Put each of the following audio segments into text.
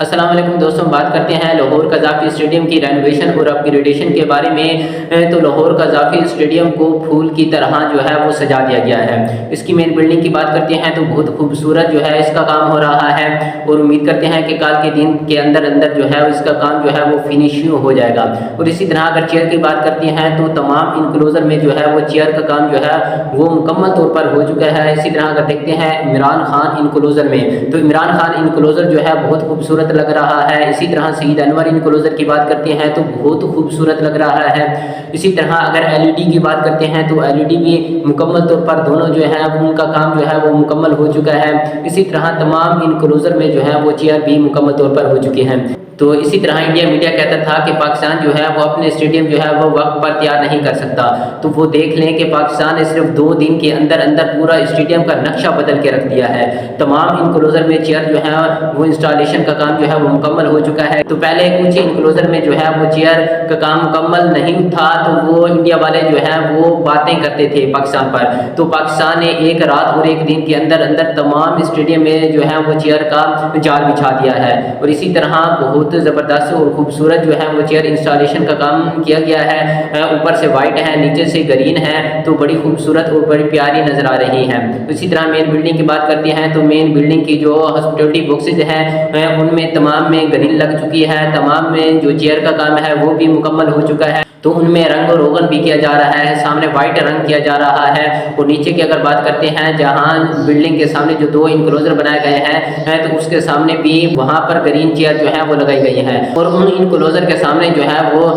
अस्सलाम वालेकुम दोस्तों, बात करते हैं लाहौर कज़ाफ़ी स्टेडियम की रेनोवेशन और अपग्रेडेशन के बारे में। तो लाहौर कज़ाफ़ी स्टेडियम को फूल की तरह जो है वो सजा दिया गया है। इसकी मेन बिल्डिंग की बात करते हैं तो बहुत खूबसूरत जो है इसका काम हो रहा है और उम्मीद करते हैं कि कल के दिन के अंदर अंदर जो है इसका काम जो है वो फिनिशिंग हो जाएगा। और इसी तरह अगर चेयर की बात करते हैं तो तमाम इनक्लोजर में जो है वो चेयर का काम जो है वो मुकम्मल तौर पर हो चुका है। इसी तरह अगर देखते हैं इमरान खान इनक्लोजर में, तो इमरान खान इनक्लोजर जो है बहुत खूबसूरत लग रहा है। इसी तरह सईद अनवर इनक्लोजर की बात करते हैं तो बहुत खूबसूरत लग रहा है। इसी तरह अगर एलईडी की बात करते हैं तो एलईडी भी मुकम्मल तौर पर दोनों जो है उनका काम जो है वो मुकम्मल हो चुका है। इसी तरह तमाम इनक्लोजर में जो है वो चेयर भी मुकम्मल तौर पर हो चुके हैं। तो इसी तरह इंडिया मीडिया कहता था कि पाकिस्तान जो है वो अपने स्टेडियम जो है वो वक्त पर तैयार नहीं कर सकता। तो वो देख लें कि पाकिस्तान ने सिर्फ 2 दिन के अंदर अंदर पूरा स्टेडियम का नक्शा बदल के रख दिया है। तमाम इनक्लोजर में चेयर जो है वो इंस्टॉलेशन का काम जो है वो मुकम्मल हो चुका है। तो पहले कुछ इनक्लोजर में जो है वो चेयर का काम मुकम्मल नहीं था, तो वो इंडिया वाले जो है वो बातें करते थे पाकिस्तान पर। तो पाकिस्तान ने एक रात और एक दिन के अंदर अंदर तमाम स्टेडियम में जो है वो चेयर का जाल बिछा दिया है। और इसी तरह बहुत ज़बरदस्त और खूबसूरत जो है वो चेयर इंस्टॉलेशन का काम किया गया है। ऊपर से वाइट है, नीचे से ग्रीन है, तो बड़ी खूबसूरत और बड़ी प्यारी नज़र आ रही है। इसी तरह मेन बिल्डिंग की बात करते हैं तो मेन बिल्डिंग की जो हॉस्पिटलिटी बॉक्सेज हैं उनमें तमाम में ग्रिल लग चुकी है। तमाम में जो चेयर का काम है वो भी मुकम्मल हो चुका है। तो उनमें रंग रोगन भी किया जा रहा है, सामने वाइट रंग किया जा रहा है। और नीचे की अगर बात करते हैं, जहां बिल्डिंग के सामने जो 2 इनक्लोजर बनाए गए हैं तो उसके सामने भी वहां पर ग्रीन चेयर जो है वो लगाई गई है। और उन इनक्लोजर के सामने जो है वो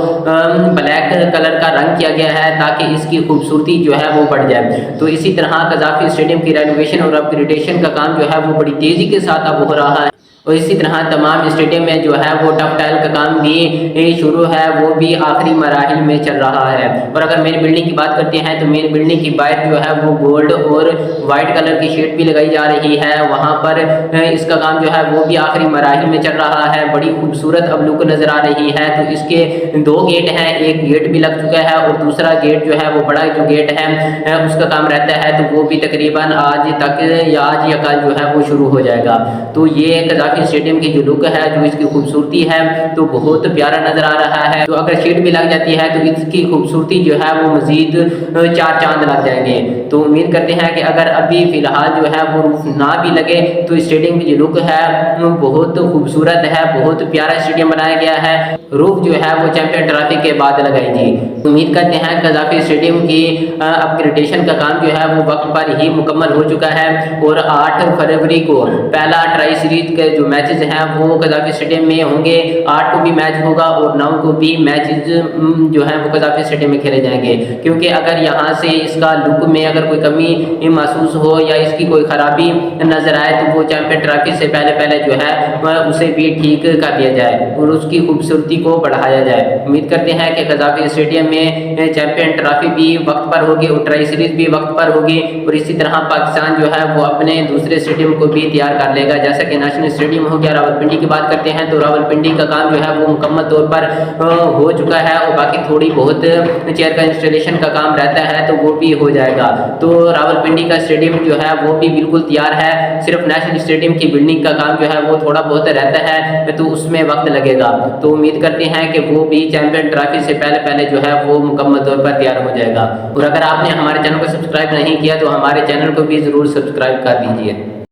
ब्लैक कलर का रंग किया गया है ताकि इसकी खूबसूरती जो है वो बढ़ जाए। तो इसी तरह कज़ाफ़ी स्टेडियम की रेनोवेशन और अपग्रेडेशन का काम जो है वो बड़ी तेज़ी के साथ अब हो रहा है। और इसी तरह तमाम स्टेडियम में जो है वो टफ टाइल का काम भी शुरू है, वो भी आखिरी मराहिल में चल रहा है। और अगर मेन बिल्डिंग की बात करते हैं तो मेन बिल्डिंग की बाहर जो है वो गोल्ड और वाइट कलर की शीट भी लगाई जा रही है। वहाँ पर इसका काम जो है वो भी आखिरी मराहिल में चल रहा है। बड़ी खूबसूरत अब लुक नज़र आ रही है। तो इसके 2 गेट हैं, एक गेट भी लग चुका है और दूसरा गेट जो है वो बड़ा जो गेट है उसका काम रहता है, तो वो भी तकरीबन आज तक या आज या कल जो है वो शुरू हो जाएगा। तो ये कज़ाफ़ी स्टेडियम की जो लुक है, जो इसकी खूबसूरती है, तो बहुत प्यारा नजर आ रहा है। तो अगर शीट भी लग जाती है तो इसकी खूबसूरती जो है वो मजीद 4 चांद लग जाएंगे। तो उम्मीद करते हैं कि अगर अभी फिलहाल जो है वो रूफ ना भी लगे तो स्टेडियम की जो लुक है बहुत खूबसूरत है, बहुत प्यारा स्टेडियम बनाया गया है। रूफ जो है वो चैंपियन ट्रॉफी के बाद लगाई थी। उम्मीद करते हैं कज़ाफ़ी स्टेडियम की अपग्रेडेशन का काम जो है वो वक्त पर ही मुकम्मल हो चुका है। और 8 फरवरी को पहला ट्राई सीरीज के जो मैचेस हैं वो कज़ाफ़ी स्टेडियम में होंगे। 8 को भी मैच होगा और 9 को भी मैचेस जो है वो कज़ाफ़ी स्टेडियम में खेले जाएंगे। क्योंकि अगर यहाँ से इसका लुक में अगर कोई कमी महसूस हो या इसकी कोई ख़राबी नज़र आए तो वो चैंपियन ट्रॉफी से पहले जो है उसे भी ठीक कर दिया जाए और उसकी खूबसूरती को बढ़ाया जाए। उम्मीद करते हैं कि कज़ाफ़ी स्टेडियम में चैंपियन ट्रॉफी भी वक्त पर होगी और ट्राई सीरीज भी वक्त पर होगी। और इसी तरह पाकिस्तान जो है वो अपने दूसरे स्टेडियम को भी तैयार कर लेगा, जैसा कि नेशनल स्टेडियम हो गया। रावलपिंडी की बात करते हैं तो रावलपिंडी का काम जो है वो मुकम्मल तौर पर हो चुका है और बाकी थोड़ी बहुत चेयर का इंस्टॉलेशन का काम रहता है तो वो भी हो जाएगा। तो रावलपिंडी का स्टेडियम जो है वो भी बिल्कुल तैयार है। सिर्फ नेशनल स्टेडियम की बिल्डिंग का काम जो है वो थोड़ा बहुत रहता है, तो उसमें वक्त लगेगा। तो उम्मीद करते हैं कि वो भी चैंपियन ट्रॉफी से पहले जो है वो मुकम्मल तौर पर तैयार हो जाएगा। और अगर आपने हमारे चैनल को सब्सक्राइब नहीं किया तो हमारे चैनल को भी ज़रूर सब्सक्राइब कर दीजिए।